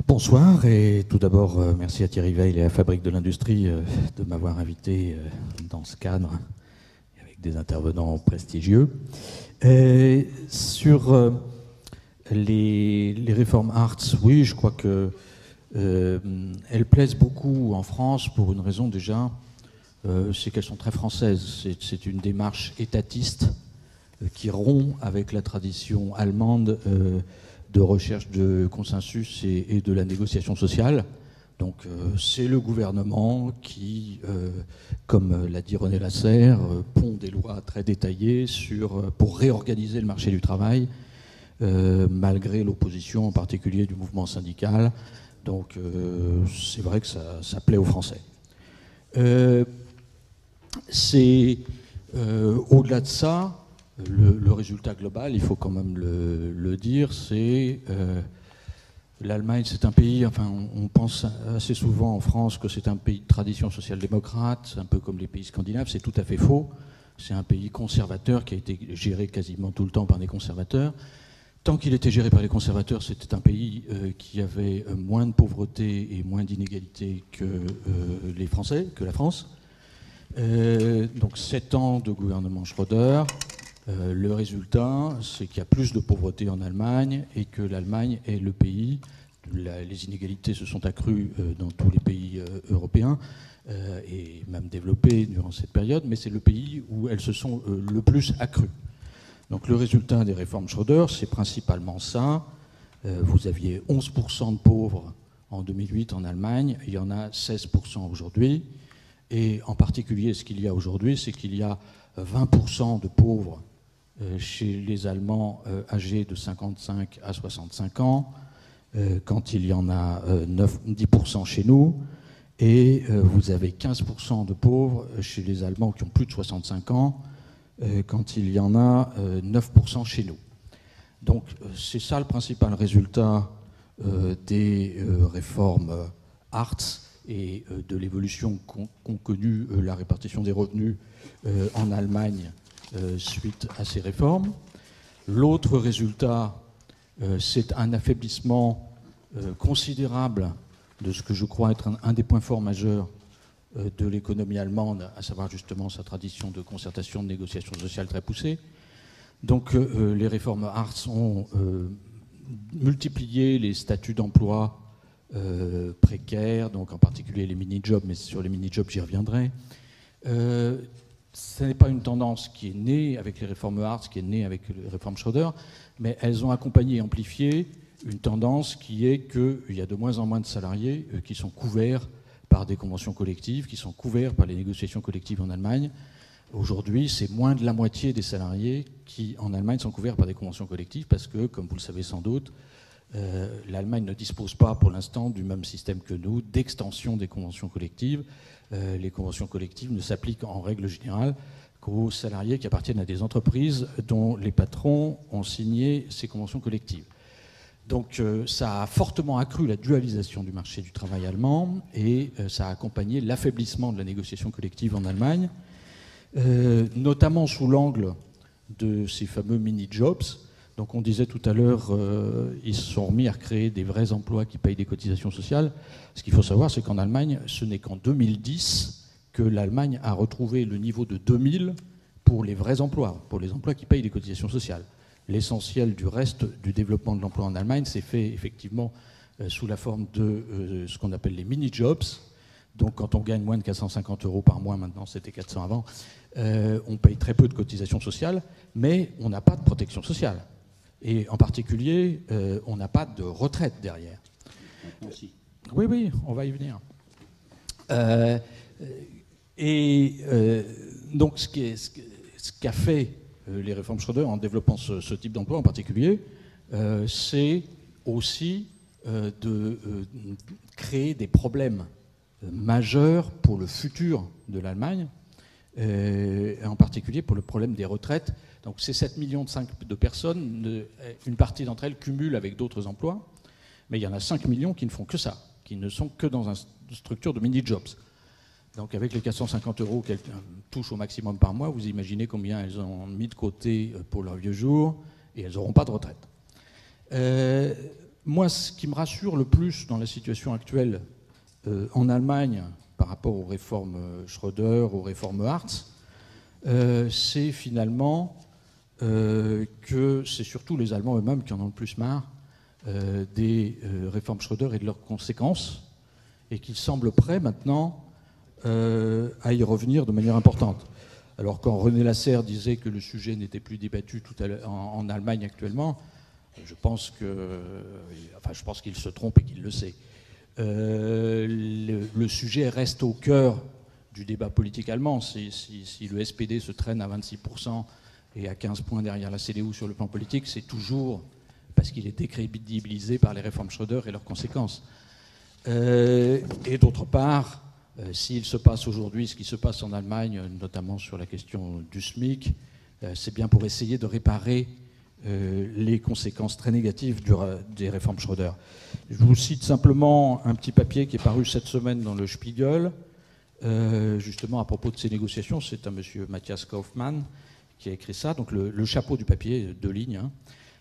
Bonsoir et tout d'abord merci à Thierry Veil et à la Fabrique de l'Industrie de m'avoir invité dans ce cadre avec des intervenants prestigieux. Sur les réformes Hartz, oui, je crois que elles plaisent beaucoup en France pour une raison déjà, c'est qu'elles sont très françaises. C'est une démarche étatiste qui rompt avec la tradition allemande de recherche de consensus et de la négociation sociale. Donc c'est le gouvernement qui, comme l'a dit René Lasserre, pond des lois très détaillées pour réorganiser le marché du travail, malgré l'opposition en particulier du mouvement syndical. Donc c'est vrai que ça plaît aux Français. Au-delà de ça, le résultat global, il faut quand même le dire, c'est l'Allemagne, c'est un pays, enfin on pense assez souvent en France que c'est un pays de tradition social-démocrate, un peu comme les pays scandinaves, c'est tout à fait faux. C'est un pays conservateur qui a été géré quasiment tout le temps par des conservateurs. Tant qu'il était géré par les conservateurs, c'était un pays qui avait moins de pauvreté et moins d'inégalités que les Français, que la France. Donc 7 ans de gouvernement Schröder. Le résultat, c'est qu'il y a plus de pauvreté en Allemagne et que l'Allemagne est le pays, les inégalités se sont accrues dans tous les pays européens et même développés durant cette période, mais c'est le pays où elles se sont le plus accrues. Donc le résultat des réformes Schröder, c'est principalement ça. Vous aviez 11% de pauvres en 2008 en Allemagne, il y en a 16% aujourd'hui. Et en particulier, ce qu'il y a aujourd'hui, c'est qu'il y a 20% de pauvres chez les Allemands âgés de 55 à 65 ans, quand il y en a 10% chez nous, et vous avez 15% de pauvres chez les Allemands qui ont plus de 65 ans, quand il y en a 9% chez nous. Donc c'est ça le principal résultat des réformes Hartz et de l'évolution qu'ont connue la répartition des revenus en Allemagne suite à ces réformes. L'autre résultat, c'est un affaiblissement considérable de ce que je crois être un des points forts majeurs de l'économie allemande, à savoir justement sa tradition de concertation, de négociation sociale très poussée. Donc les réformes Hartz ont multiplié les statuts d'emploi précaires, donc en particulier les mini-jobs, mais sur les mini-jobs j'y reviendrai. Ce n'est pas une tendance qui est née avec les réformes Hartz, qui est née avec les réformes Schröder, mais elles ont accompagné et amplifié une tendance qui est qu'il y a de moins en moins de salariés qui sont couverts par des conventions collectives, qui sont couverts par les négociations collectives en Allemagne. Aujourd'hui, c'est moins de la moitié des salariés qui, en Allemagne, sont couverts par des conventions collectives parce que, comme vous le savez sans doute, l'Allemagne ne dispose pas pour l'instant du même système que nous d'extension des conventions collectives. Les conventions collectives ne s'appliquent en règle générale qu'aux salariés qui appartiennent à des entreprises dont les patrons ont signé ces conventions collectives. Donc ça a fortement accru la dualisation du marché du travail allemand et ça a accompagné l'affaiblissement de la négociation collective en Allemagne, notamment sous l'angle de ces fameux mini-jobs. Donc on disait tout à l'heure, ils se sont remis à recréer des vrais emplois qui payent des cotisations sociales. Ce qu'il faut savoir, c'est qu'en Allemagne, ce n'est qu'en 2010 que l'Allemagne a retrouvé le niveau de 2000 pour les vrais emplois, pour les emplois qui payent des cotisations sociales. L'essentiel du reste du développement de l'emploi en Allemagne s'est fait effectivement sous la forme de ce qu'on appelle les mini-jobs. Donc quand on gagne moins de 450 € par mois, maintenant c'était 400 avant, on paye très peu de cotisations sociales, mais on n'a pas de protection sociale. Et en particulier, on n'a pas de retraite derrière. Oui, on va y venir. Donc ce qu'a fait les réformes Schröder en développant ce type d'emploi en particulier, c'est aussi de créer des problèmes majeurs pour le futur de l'Allemagne, en particulier pour le problème des retraites. Donc ces 7,5 millions de personnes, une partie d'entre elles cumulent avec d'autres emplois, mais il y en a 5 millions qui ne font que ça, qui ne sont que dans une structure de mini-jobs. Donc avec les 450 € qu'elles touchent au maximum par mois, vous imaginez combien elles ont mis de côté pour leurs vieux jours, et elles n'auront pas de retraite. moi, ce qui me rassure le plus dans la situation actuelle en Allemagne par rapport aux réformes Schröder, aux réformes Hartz, c'est finalement que c'est surtout les Allemands eux-mêmes qui en ont le plus marre des réformes Schröder et de leurs conséquences, et qu'ils semblent prêts maintenant à y revenir de manière importante. Alors quand René Lasserre disait que le sujet n'était plus débattu en Allemagne actuellement, je pense qu'il se trompe et qu'il le sait. Le sujet reste au cœur du débat politique allemand. Si le SPD se traîne à 26% et à 15 points derrière la CDU sur le plan politique, c'est toujours parce qu'il est décrédibilisé par les réformes Schröder et leurs conséquences. Et d'autre part, s'il se passe aujourd'hui ce qui se passe en Allemagne, notamment sur la question du SMIC, c'est bien pour essayer de réparer les conséquences très négatives des réformes Schröder. Je vous cite simplement un petit papier qui est paru cette semaine dans le Spiegel, justement à propos de ces négociations. C'est un monsieur Matthias Kaufmann qui a écrit ça, donc le chapeau du papier, 2 lignes.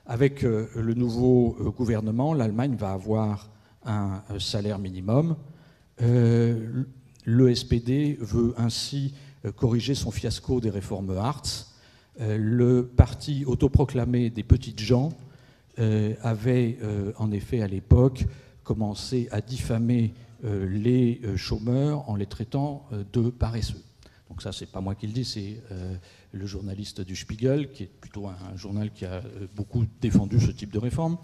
Avec le nouveau gouvernement, l'Allemagne va avoir un salaire minimum. Le SPD veut ainsi corriger son fiasco des réformes Hartz. Le parti autoproclamé des petites gens avait en effet à l'époque commencé à diffamer les chômeurs en les traitant de paresseux. Donc ça, c'est pas moi qui le dis, c'est le journaliste du Spiegel, qui est plutôt un journal qui a beaucoup défendu ce type de réforme.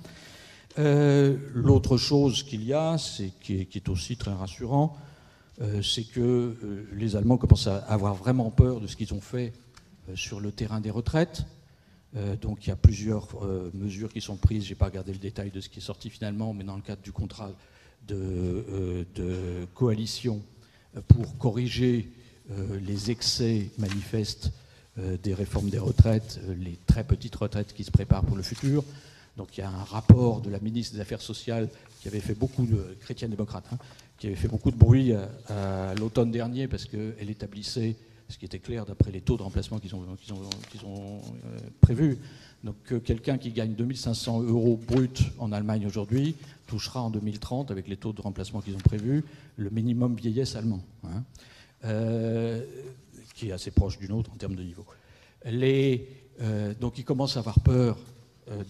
L'autre chose qu'il y a, qui est aussi très rassurant, c'est que les Allemands commencent à avoir vraiment peur de ce qu'ils ont fait sur le terrain des retraites. Donc il y a plusieurs mesures qui sont prises. Je n'ai pas regardé le détail de ce qui est sorti finalement, mais dans le cadre du contrat de coalition pour corriger les excès manifestes des réformes des retraites, les très petites retraites qui se préparent pour le futur. Donc il y a un rapport de la ministre des Affaires sociales qui avait fait beaucoup de chrétienne démocrate, qui avait fait beaucoup de bruit à l'automne dernier parce qu'elle établissait ce qui était clair d'après les taux de remplacement qu'ils ont prévus. Donc quelqu'un qui gagne 2500 € brut en Allemagne aujourd'hui touchera en 2030, avec les taux de remplacement qu'ils ont prévus, le minimum vieillesse allemand, qui est assez proche du nôtre en termes de niveau. Donc ils commencent à avoir peur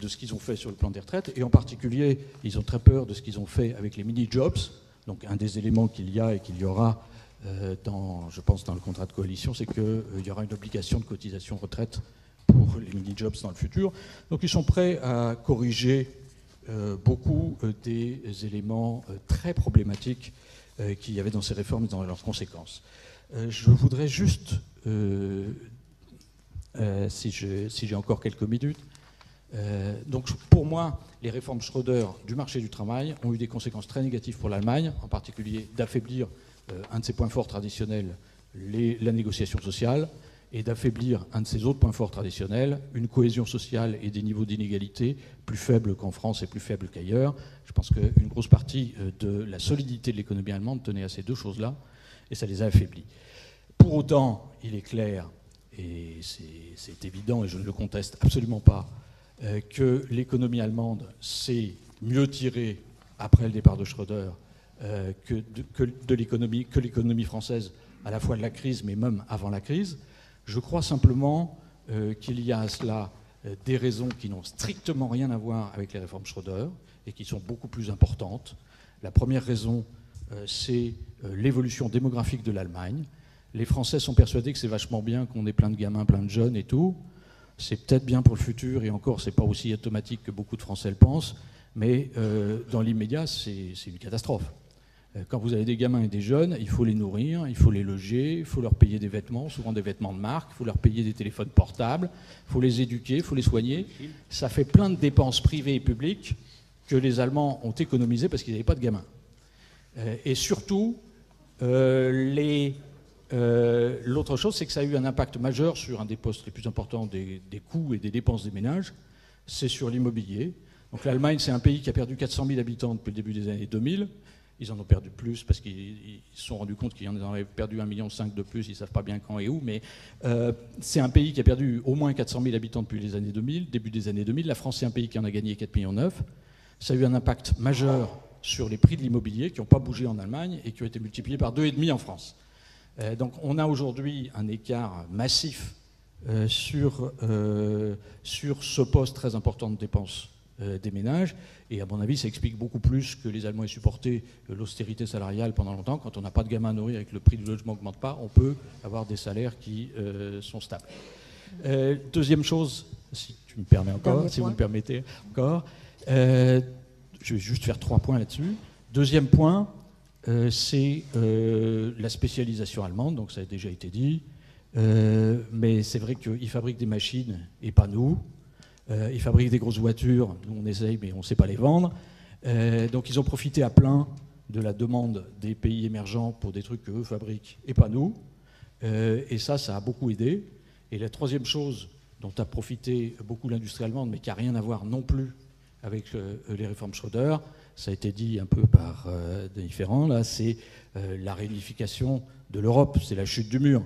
de ce qu'ils ont fait sur le plan des retraites, et en particulier, ils ont très peur de ce qu'ils ont fait avec les mini-jobs. Donc un des éléments qu'il y a et qu'il y aura, je pense, dans le contrat de coalition, c'est qu'il y aura une obligation de cotisation retraite pour les mini-jobs dans le futur. Donc ils sont prêts à corriger beaucoup des éléments très problématiques qu'il y avait dans ces réformes et dans leurs conséquences. Je voudrais juste, si j'ai encore quelques minutes, donc pour moi, les réformes Schröder du marché du travail ont eu des conséquences très négatives pour l'Allemagne, en particulier d'affaiblir un de ses points forts traditionnels, la négociation sociale, et d'affaiblir un de ses autres points forts traditionnels, une cohésion sociale et des niveaux d'inégalité plus faibles qu'en France et plus faibles qu'ailleurs. Je pense qu'une grosse partie de la solidité de l'économie allemande tenait à ces deux choses-là, et ça les a affaiblis. Pour autant, il est clair, et c'est évident, et je ne le conteste absolument pas, que l'économie allemande s'est mieux tirée après le départ de Schröder que l'économie française, à la fois de la crise, mais même avant la crise. Je crois simplement qu'il y a à cela des raisons qui n'ont strictement rien à voir avec les réformes Schröder et qui sont beaucoup plus importantes. La première raison, c'est l'évolution démographique de l'Allemagne. Les Français sont persuadés que c'est vachement bien qu'on ait plein de gamins, plein de jeunes et tout. C'est peut-être bien pour le futur, et encore, c'est pas aussi automatique que beaucoup de Français le pensent, mais dans l'immédiat, c'est une catastrophe. Quand vous avez des gamins et des jeunes, il faut les nourrir, il faut les loger, il faut leur payer des vêtements, souvent des vêtements de marque, il faut leur payer des téléphones portables, il faut les éduquer, il faut les soigner. Ça fait plein de dépenses privées et publiques que les Allemands ont économisées parce qu'ils n'avaient pas de gamins. Et surtout, l'autre chose, c'est que ça a eu un impact majeur sur un des postes les plus importants des coûts et des dépenses des ménages, c'est sur l'immobilier. Donc l'Allemagne, c'est un pays qui a perdu 400 000 habitants depuis le début des années 2000. Ils en ont perdu plus parce qu'ils se sont rendus compte qu'ils en avaient perdu 1,5 million de plus, ils ne savent pas bien quand et où, mais c'est un pays qui a perdu au moins 400 000 habitants depuis les années 2000, début des années 2000. La France, c'est un pays qui en a gagné 4,9 millions. ça a eu un impact majeur sur les prix de l'immobilier qui n'ont pas bougé en Allemagne et qui ont été multipliés par 2,5 en France. Donc on a aujourd'hui un écart massif sur ce poste très important de dépenses des ménages. Et à mon avis, ça explique beaucoup plus que les Allemands aient supporté l'austérité salariale pendant longtemps. Quand on n'a pas de gamins à nourrir et que le prix du logement n'augmente pas, on peut avoir des salaires qui sont stables. Deuxième chose, si tu me permets encore, si vous me permettez encore, je vais juste faire 3 points là-dessus. Deuxième point, c'est la spécialisation allemande, donc ça a déjà été dit. Mais c'est vrai qu'ils fabriquent des machines et pas nous. Ils fabriquent des grosses voitures, nous on essaye mais on ne sait pas les vendre. Donc ils ont profité à plein de la demande des pays émergents pour des trucs qu'eux fabriquent et pas nous. Et ça a beaucoup aidé. Et la troisième chose dont a profité beaucoup l'industrie allemande, mais qui n'a rien à voir non plus avec les réformes Schröder, ça a été dit un peu par des différents, là, c'est la réunification de l'Europe, c'est la chute du mur.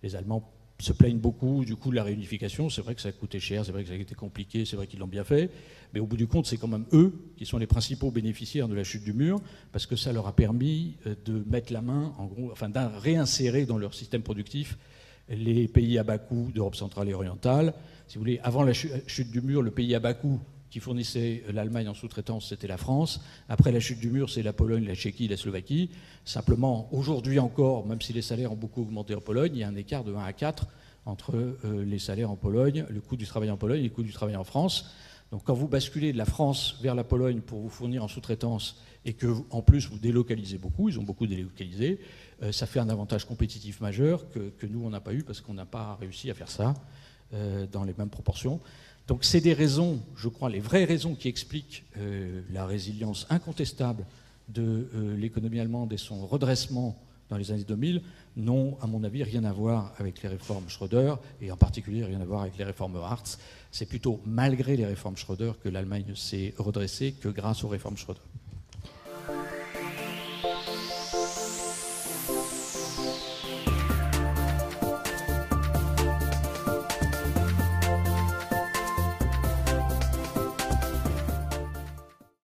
Les Allemands se plaignent beaucoup du coup de la réunification, c'est vrai que ça a coûté cher, c'est vrai que ça a été compliqué, c'est vrai qu'ils l'ont bien fait, mais au bout du compte, c'est quand même eux qui sont les principaux bénéficiaires de la chute du mur, parce que ça leur a permis de mettre la main, en gros, enfin, de réinsérer dans leur système productif les pays à bas coût d'Europe centrale et orientale. Si vous voulez, avant la chute du mur, le pays à bas coût qui fournissait l'Allemagne en sous-traitance, c'était la France. Après la chute du mur, c'est la Pologne, la Tchéquie, la Slovaquie. Simplement, aujourd'hui encore, même si les salaires ont beaucoup augmenté en Pologne, il y a un écart de 1 à 4 entre les salaires en Pologne, le coût du travail en Pologne et le coût du travail en France. Donc quand vous basculez de la France vers la Pologne pour vous fournir en sous-traitance et que, en plus, vous délocalisez beaucoup, ils ont beaucoup délocalisé, ça fait un avantage compétitif majeur que nous, on n'a pas eu parce qu'on n'a pas réussi à faire ça dans les mêmes proportions. Donc c'est des raisons, je crois, les vraies raisons qui expliquent la résilience incontestable de l'économie allemande et son redressement dans les années 2000 n'ont, à mon avis, rien à voir avec les réformes Schröder et en particulier rien à voir avec les réformes Hartz. C'est plutôt malgré les réformes Schröder que l'Allemagne s'est redressée que grâce aux réformes Schröder.